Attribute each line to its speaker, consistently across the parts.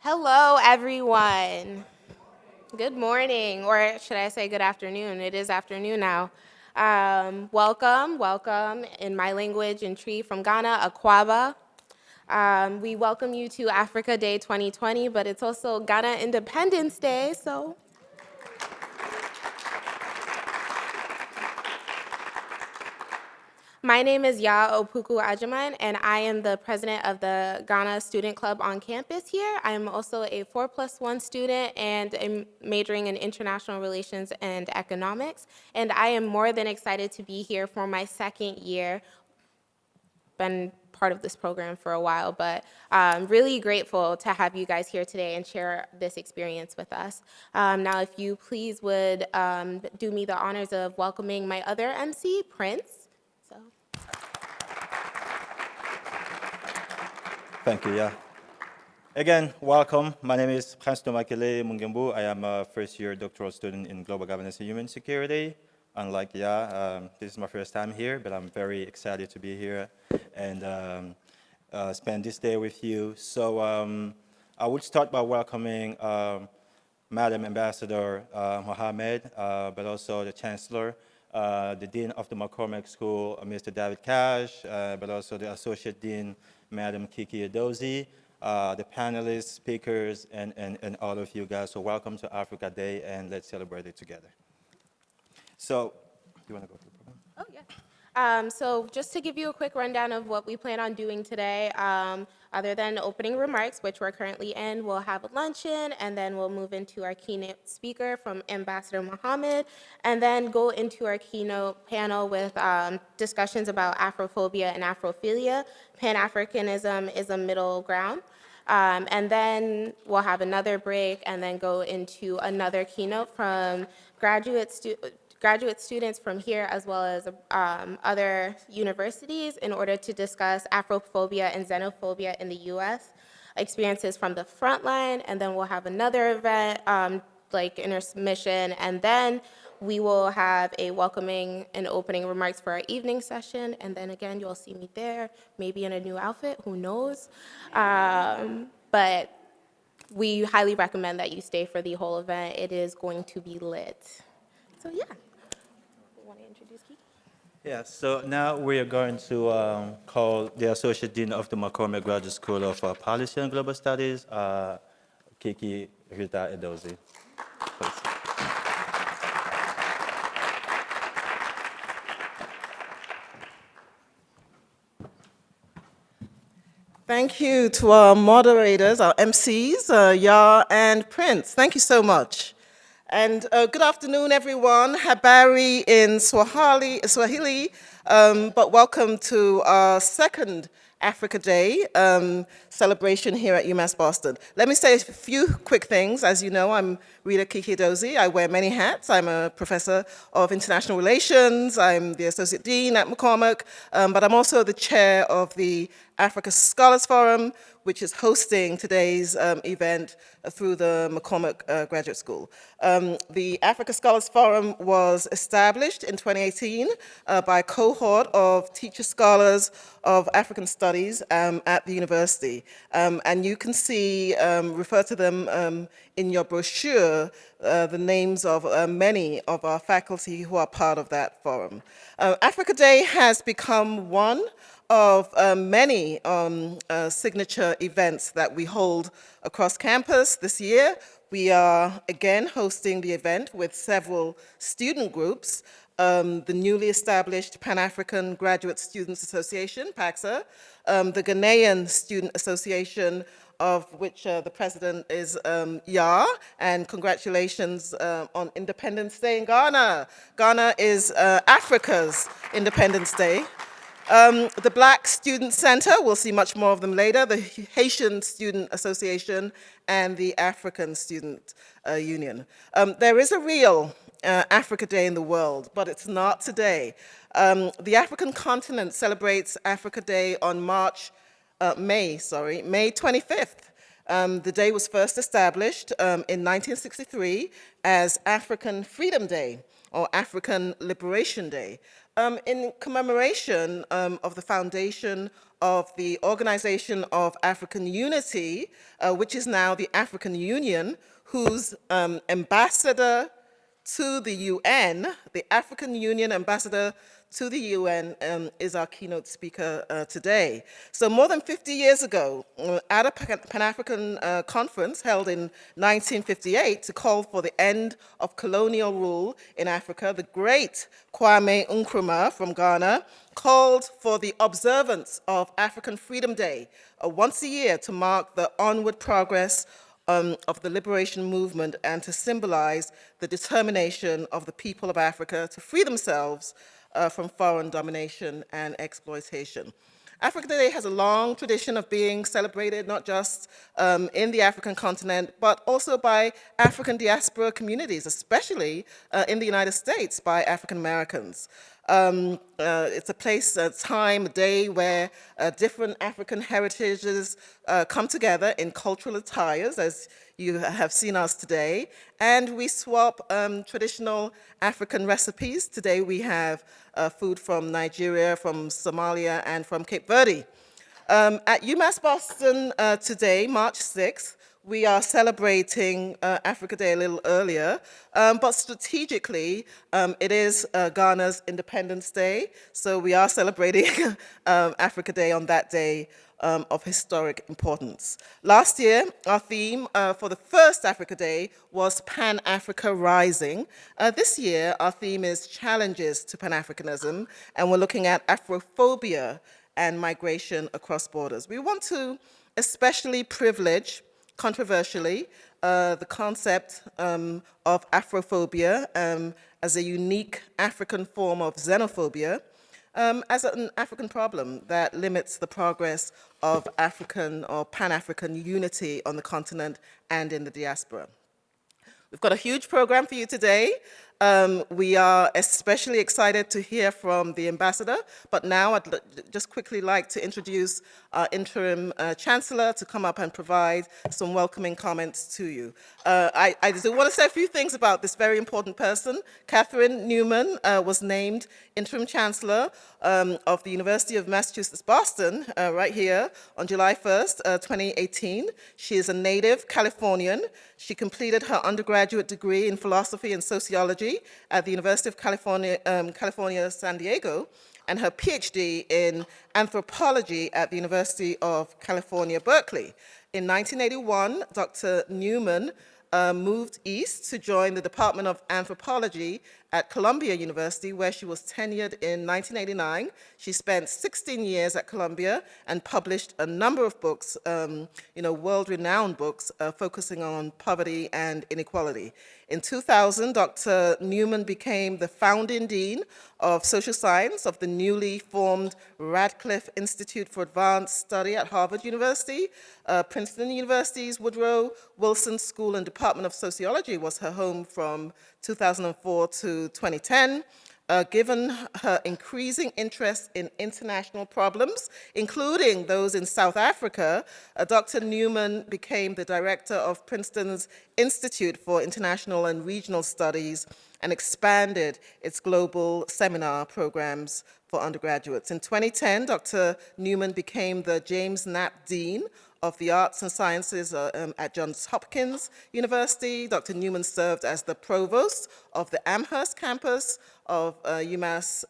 Speaker 1: Hello, everyone. Good morning, or should I say good afternoon? It is afternoon now. Welcome in my language in Tree from Ghana, Akwaba. We welcome you to Africa Day 2020, but it's also Ghana Independence Day, so my name is Ya Opuku Ajaman, and I am the president of the Ghana Student Club on campus here. I am also a 4+1 student and am majoring in international relations and economics. And I am more than excited to be here for my second year. Been part of this program for a while, but really grateful to have you guys here today and share this experience with us. Now, if you please would do me the honors of welcoming my other MC, Prince. So.
Speaker 2: Thank you, yeah. Again, welcome. My name is Prince Tomakele Mungembu. I am a first-year doctoral student in global governance and human security. Unlike this is my first time here, but I'm very excited to be here and spend this day with you. So I would start by welcoming Madam Ambassador Mohammed, but also the Chancellor, the Dean of the McCormick School, Mr. David Cash, but also the Associate Dean, Madam Kiki Edozie, the panelists, speakers, and all of you guys. So welcome to Africa Day, and let's celebrate it together. So, do you want to go through the program?
Speaker 1: Oh, yeah. So just to give you a quick rundown of what we plan on doing today, other than opening remarks, which we're currently in, we'll have a luncheon, and then we'll move into our keynote speaker from Ambassador Mohammed, and then go into our keynote panel with discussions about Afrophobia and Afrophilia. Pan-Africanism is a middle ground. And then we'll have another break and then go into another keynote from graduate students from here as well as other universities in order to discuss Afrophobia and xenophobia in the US, experiences from the front line, and then we'll have another event like intermission, and then we will have a welcoming and opening remarks for our evening session, and then again, you'll see me there, maybe in a new outfit, who knows? But we highly recommend that you stay for the whole event. It is going to be lit. So yeah. You want to introduce Kiki?
Speaker 2: Yeah, so now we are going to call the Associate Dean of the McCormick Graduate School of Policy and Global Studies, Kiki Rita Edozie. Please.
Speaker 3: Thank you to our moderators, our MCs, Yar and Prince. Thank you so much. And good afternoon, everyone. Habari in Swahili, but welcome to our second Africa Day celebration here at UMass Boston. Let me say a few quick things. As you know, I'm Rita Kiki Edozie. I wear many hats. I'm a professor of international relations. I'm the associate dean at McCormick, but I'm also the chair of the Africa Scholars Forum, which is hosting today's event through the McCormick Graduate School. The Africa Scholars Forum was established in 2018 by a cohort of teacher scholars of African studies at the university. And you can see, refer to them in your brochure, the names of many of our faculty who are part of that forum. Africa Day has become one of many signature events that we hold across campus this year. We are again hosting the event with several student groups, the newly established Pan-African Graduate Students Association, PAGSA, the Ghanaian Student Association, of which the president is Yar, and congratulations on Independence Day in Ghana. Ghana is Africa's Independence Day. The Black Student Center, we'll see much more of them later, the Haitian Student Association, and the African Student Union. There is a real Africa Day in the world, but it's not today. The African continent celebrates Africa Day on May 25th. The day was first established in 1963 as African Freedom Day or African Liberation Day, in commemoration of the foundation of the Organization of African Unity, which is now the African Union, whose ambassador to the UN, the African Union ambassador to the UN, is our keynote speaker today. So more than 50 years ago, at a Pan-African conference held in 1958 to call for the end of colonial rule in Africa, the great Kwame Nkrumah from Ghana called for the observance of African Freedom Day once a year to mark the onward progress of the liberation movement and to symbolize the determination of the people of Africa to free themselves from foreign domination and exploitation. Africa Day has a long tradition of being celebrated not just in the African continent, but also by African diaspora communities, especially in the United States by African Americans. It's a place, a time, a day where different African heritages come together in cultural attires, as you have seen us today, and we swap traditional African recipes. Today we have food from Nigeria, from Somalia, and from Cape Verde. At UMass Boston today, March 6th, we are celebrating Africa Day a little earlier, but strategically, it is Ghana's Independence Day, so we are celebrating Africa Day on that day of historic importance. Last year, our theme for the first Africa Day was Pan-Africa Rising. This year, our theme is Challenges to Pan-Africanism, and we're looking at Afrophobia and migration across borders. We want to especially privilege, controversially, the concept of Afrophobia as a unique African form of xenophobia, as an African problem that limits the progress of African or Pan-African unity on the continent and in the diaspora. We've got a huge program for you today. We are especially excited to hear from the ambassador, but now I'd just quickly like to introduce our interim chancellor to come up and provide some welcoming comments to you. I do want to say a few things about this very important person. Catherine Newman was named interim chancellor of the University of Massachusetts, Boston, right here on July 1st, 2018. She is a native Californian. She completed her undergraduate degree in philosophy and sociology at the University of California, San Diego, and her PhD in anthropology at the University of California, Berkeley. In 1981, Dr. Newman moved east to join the Department of Anthropology at Columbia University, where she was tenured in 1989. She spent 16 years at Columbia and published a number of books, world-renowned books, focusing on poverty and inequality. In 2000, Dr. Newman became the founding dean of social science of the newly formed Radcliffe Institute for Advanced Study at Harvard University. Princeton University's Woodrow Wilson School and Department of Sociology was her home from 2004 to 2010. Given her increasing interest in international problems, including those in South Africa, Dr. Newman became the director of Princeton's Institute for International and Regional Studies and expanded its global seminar programs for undergraduates. In 2010, Dr. Newman became the James Knapp Dean of the Arts and Sciences at Johns Hopkins University. Dr. Newman served as the provost of the Amherst campus of UMass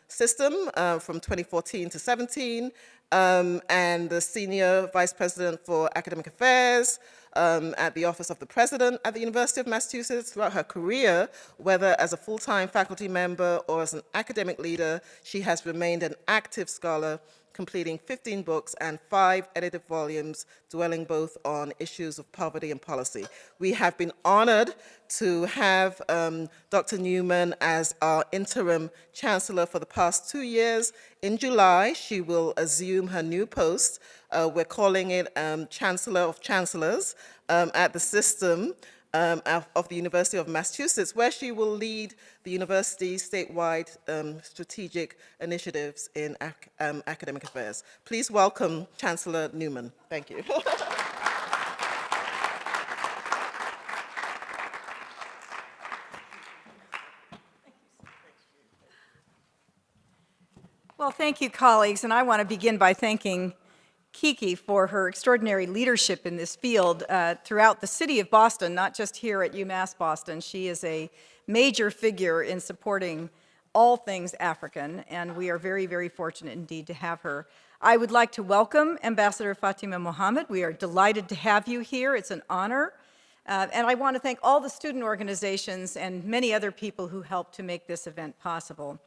Speaker 3: system from 2014 to 17, and the senior vice president for academic affairs at the Office of the President at the University of Massachusetts. Throughout her career, whether as a full-time faculty member or as an academic leader, she has remained an active scholar, completing 15 books and 5 edited volumes, dwelling both on issues of poverty and policy. We have been honored to have Dr. Newman as our interim chancellor for the past 2 years. In July, she will assume her new post. We're calling it Chancellor of Chancellors at the system of the University of Massachusetts, where she will lead the university's statewide strategic initiatives in academic affairs. Please welcome Chancellor Newman. Thank you.
Speaker 4: Well, thank you, colleagues, and I want to begin by thanking Kiki for her extraordinary leadership in this field throughout the city of Boston, not just here at UMass Boston. She is a major figure in supporting all things African, and we are very, very fortunate indeed to have her. I would like to welcome Ambassador Fatima Mohammed. We are delighted to have you here. It's an honor. And I want to thank all the student organizations and many other people who helped to make this event possible.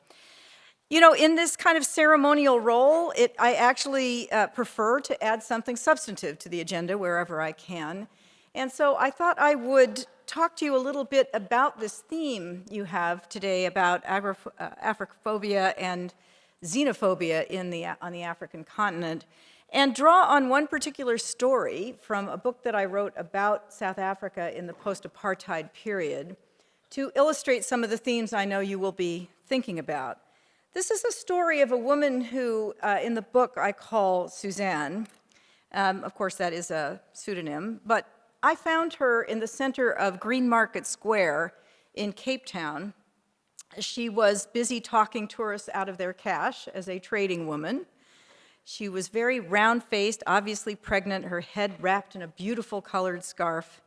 Speaker 4: You know, in this kind of ceremonial role, I actually prefer to add something substantive to the agenda wherever I can. And so I thought I would talk to you a little bit about this theme you have today about Africophobia and xenophobia on the African continent, and draw on one particular story from a book that I wrote about South Africa in the post-apartheid period to illustrate some of the themes I know you will be thinking about. This is a story of a woman who, in the book, I call Suzanne. Of course, that is a pseudonym, but I found her in the center of Green Market Square in Cape Town. She was busy talking tourists out of their cash as a trading woman. She was very round-faced, obviously pregnant, her head wrapped in a beautiful colored scarf,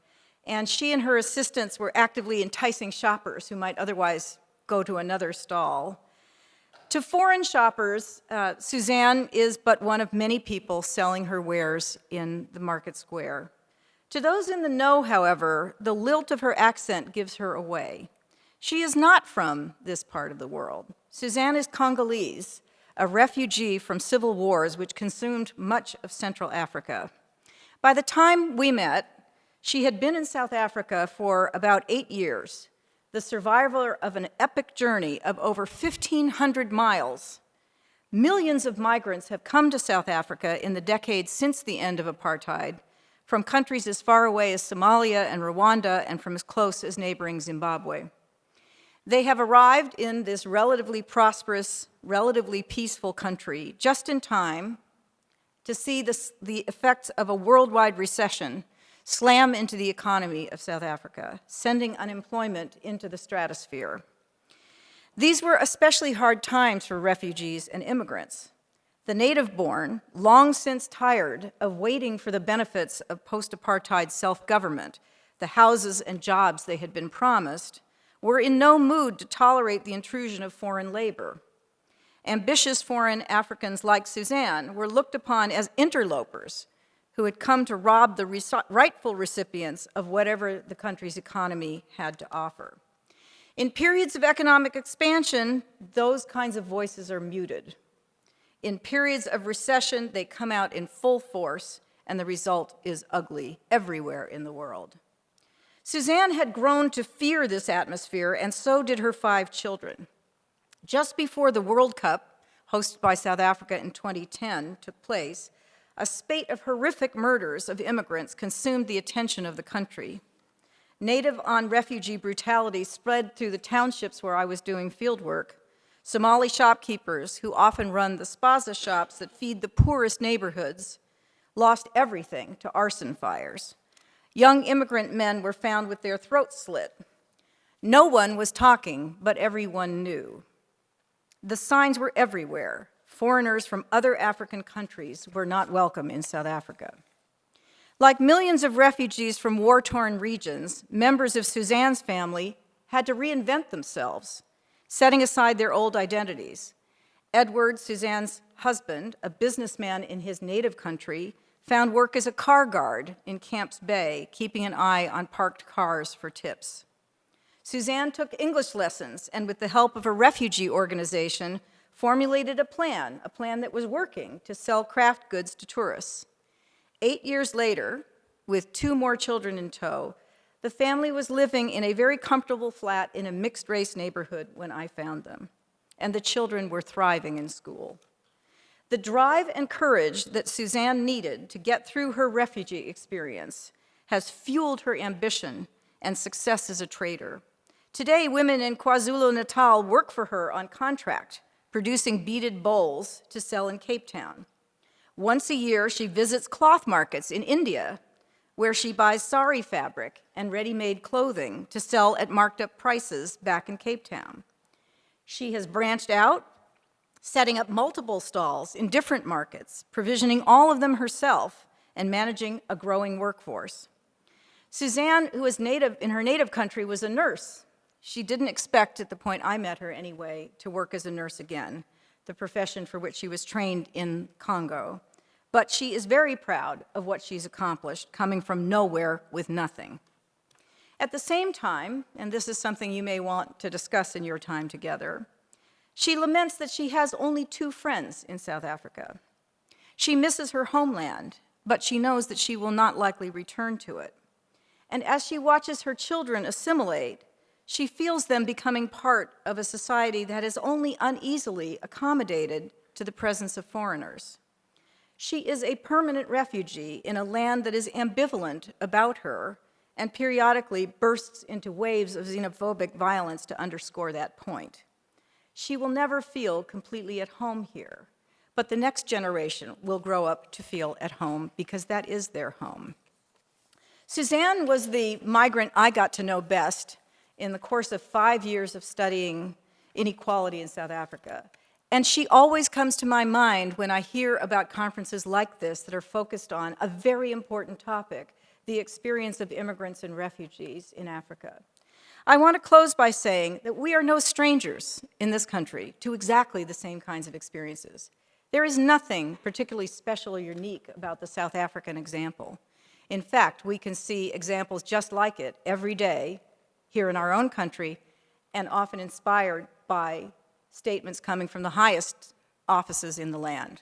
Speaker 4: and she and her assistants were actively enticing shoppers who might otherwise go to another stall. To foreign shoppers, Suzanne is but one of many people selling her wares in the market square. To those in the know, however, the lilt of her accent gives her away. She is not from this part of the world. Suzanne is Congolese, a refugee from civil wars which consumed much of Central Africa. By the time we met, she had been in South Africa for about 8 years, the survivor of an epic journey of over 1,500 miles. Millions of migrants have come to South Africa in the decades since the end of apartheid, from countries as far away as Somalia and Rwanda, and from as close as neighboring Zimbabwe. They have arrived in this relatively prosperous, relatively peaceful country just in time to see the effects of a worldwide recession slam into the economy of South Africa, sending unemployment into the stratosphere. These were especially hard times for refugees and immigrants. The native-born, long since tired of waiting for the benefits of post-apartheid self-government, the houses and jobs they had been promised, were in no mood to tolerate the intrusion of foreign labor. Ambitious foreign Africans like Suzanne were looked upon as interlopers who had come to rob the rightful recipients of whatever the country's economy had to offer. In periods of economic expansion, those kinds of voices are muted. In periods of recession, they come out in full force, and the result is ugly everywhere in the world. Suzanne had grown to fear this atmosphere, and so did her 5 children. Just before the World Cup, hosted by South Africa in 2010, took place, a spate of horrific murders of immigrants consumed the attention of the country. Native-on-refugee brutality spread through the townships where I was doing field work. Somali shopkeepers, who often run the spaza shops that feed the poorest neighborhoods, lost everything to arson fires. Young immigrant men were found with their throats slit. No one was talking, but everyone knew. The signs were everywhere. Foreigners from other African countries were not welcome in South Africa. Like millions of refugees from war-torn regions, members of Suzanne's family had to reinvent themselves, setting aside their old identities. Edward, Suzanne's husband, a businessman in his native country, found work as a car guard in Camps Bay, keeping an eye on parked cars for tips. Suzanne took English lessons and, with the help of a refugee organization, formulated a plan that was working to sell craft goods to tourists. 8 years later, with 2 more children in tow, the family was living in a very comfortable flat in a mixed-race neighborhood when I found them, and the children were thriving in school. The drive and courage that Suzanne needed to get through her refugee experience has fueled her ambition and success as a trader. Today, women in KwaZulu-Natal work for her on contract, producing beaded bowls to sell in Cape Town. Once a year, she visits cloth markets in India, where she buys sari fabric and ready-made clothing to sell at marked up prices back in Cape Town. She has branched out setting up multiple stalls in different markets, provisioning all of them herself, and managing a growing workforce. Suzanne, who was native in her native country, was a nurse. She didn't expect, at the point I met her anyway, to work as a nurse again, the profession for which she was trained in Congo. But she is very proud of what she's accomplished, coming from nowhere with nothing. At the same time, and this is something you may want to discuss in your time together, she laments that she has only 2 friends in South Africa. She misses her homeland, but she knows that she will not likely return to it. And as she watches her children assimilate, she feels them becoming part of a society that is only uneasily accommodated to the presence of foreigners. She is a permanent refugee in a land that is ambivalent about her and periodically bursts into waves of xenophobic violence to underscore that point. She will never feel completely at home here, but the next generation will grow up to feel at home because that is their home. Suzanne was the migrant I got to know best in the course of 5 years of studying inequality in South Africa. And she always comes to my mind when I hear about conferences like this that are focused on a very important topic, the experience of immigrants and refugees in Africa. I want to close by saying that we are no strangers in this country to exactly the same kinds of experiences. There is nothing particularly special or unique about the South African example. In fact, we can see examples just like it every day here in our own country, and often inspired by statements coming from the highest offices in the land.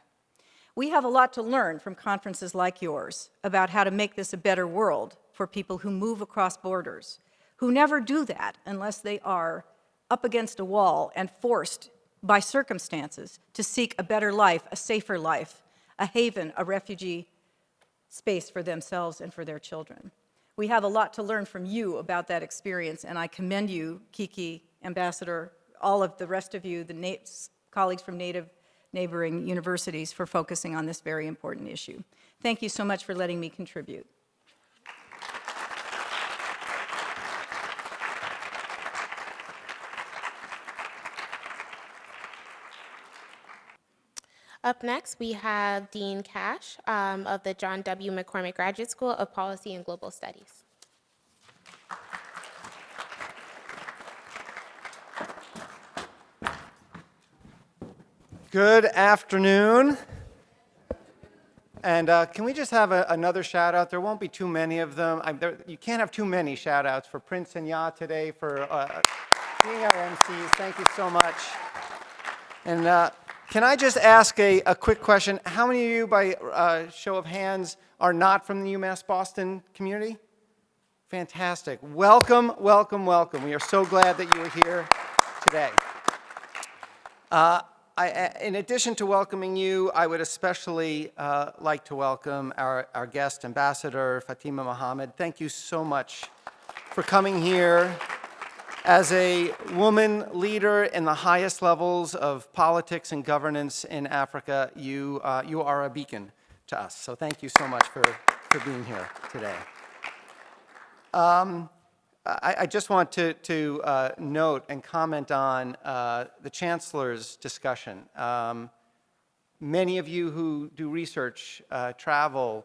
Speaker 4: We have a lot to learn from conferences like yours about how to make this a better world for people who move across borders, who never do that unless they are up against a wall and forced by circumstances to seek a better life, a safer life, a haven, a refugee space for themselves and for their children. We have a lot to learn from you about that experience, and I commend you, Kiki, Ambassador, all of the rest of you, the colleagues from neighboring universities, for focusing on this very important issue. Thank you so much for letting me contribute.
Speaker 1: Up next, we have Dean Cash of the John W. McCormick Graduate School of Policy and Global Studies.
Speaker 5: Good afternoon. And can we just have another shout out? There won't be too many of them. You can't have too many shout outs for Prince and Ya today for being our MCs. Thank you so much. And can I just ask a quick question? How many of you, by show of hands, are not from the UMass Boston community? Fantastic. Welcome, welcome, welcome. We are so glad that you are here today. In addition to welcoming you, I would especially like to welcome our guest ambassador, Fatima Mohammed. Thank you so much for coming here. As a woman leader in the highest levels of politics and governance in Africa, you are a beacon to us. So thank you so much for being here today. I just want to note and comment on the Chancellor's discussion. Many of you who do research travel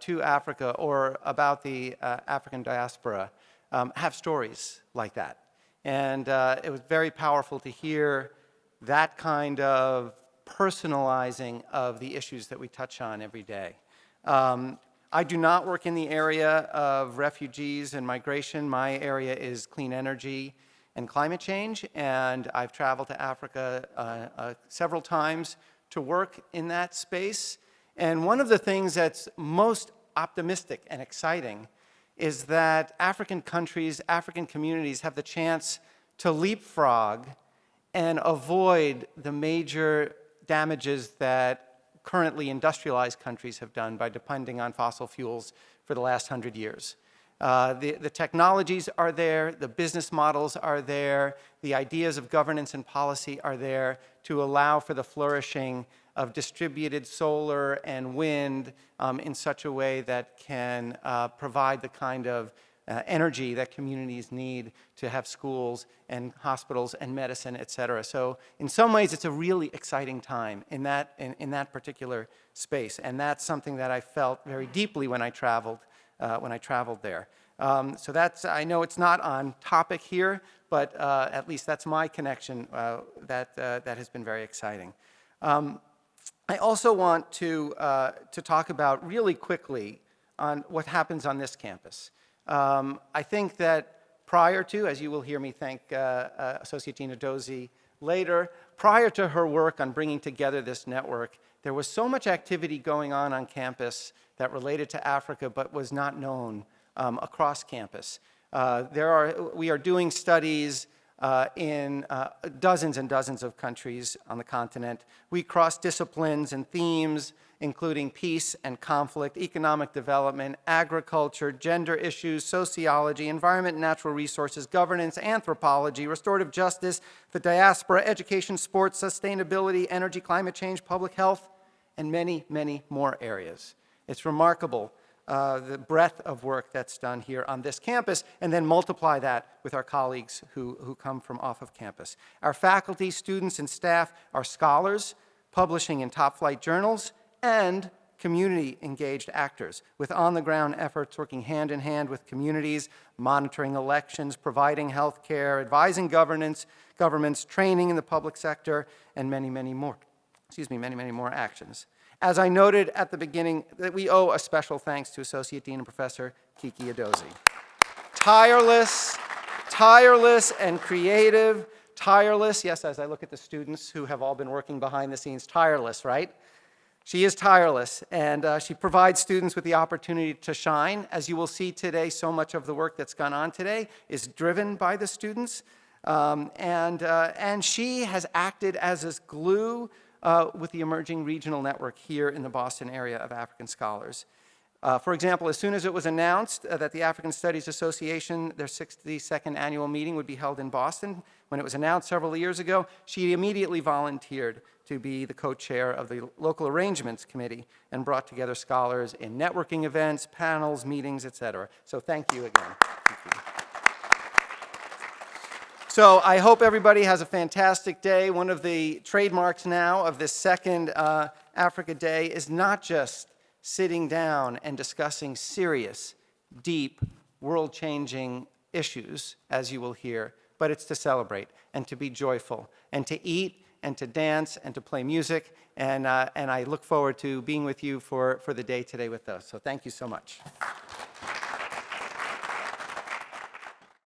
Speaker 5: to Africa or about the African diaspora have stories like that. And it was very powerful to hear that kind of personalizing of the issues that we touch on every day. I do not work in the area of refugees and migration. My area is clean energy and climate change, and I've traveled to Africa several times to work in that space. And one of the things that's most optimistic and exciting is that African countries, African communities have the chance to leapfrog and avoid the major damages that currently industrialized countries have done by depending on fossil fuels for the last 100 years. The technologies are there, the business models are there, the ideas of governance and policy are there to allow for the flourishing of distributed solar and wind in such a way that can provide the kind of energy that communities need to have schools and hospitals and medicine, et cetera. So in some ways, it's a really exciting time in that particular space. And that's something that I felt very deeply when I traveled there. So that's, I know it's not on topic here, but at least that's my connection that has been very exciting. I also want to talk about really quickly on what happens on this campus. I think that prior to, as you will hear me thank Associate Dean Edozie later, prior to her work on bringing together this network, there was so much activity going on campus that related to Africa but was not known across campus. We are doing studies in dozens and dozens of countries on the continent. We cross disciplines and themes, including peace and conflict, economic development, agriculture, gender issues, sociology, environment and natural resources, governance, anthropology, restorative justice, the diaspora, education, sports, sustainability, energy, climate change, public health, and many, many more areas. It's remarkable the breadth of work that's done here on this campus, and then multiply that with our colleagues who come from off of campus. Our faculty, students, and staff are scholars, publishing in top-flight journals, and community-engaged actors with on-the-ground efforts working hand-in-hand with communities, monitoring elections, providing health care, advising governments, training in the public sector, and many, many more. Many, many more actions. As I noted at the beginning, that we owe a special thanks to Associate Dean and Professor Kiki Edozie. Tireless and creative, yes, as I look at the students who have all been working behind the scenes, tireless, right? She is tireless, and she provides students with the opportunity to shine. As you will see today, so much of the work that's gone on today is driven by the students, and she has acted as this glue with the emerging regional network here in the Boston area of African scholars. For example, as soon as it was announced that the African Studies Association, their 62nd annual meeting would be held in Boston, when it was announced several years ago, she immediately volunteered to be the co-chair of the Local Arrangements Committee and brought together scholars in networking events, panels, meetings, et cetera. So thank you again. Thank you. So I hope everybody has a fantastic day. One of the trademarks now of this second Africa Day is not just sitting down and discussing serious, deep, world-changing issues, as you will hear, but it's to celebrate and to be joyful and to eat and to dance and to play music. And I look forward to being with you for the day today with us. So thank you so much.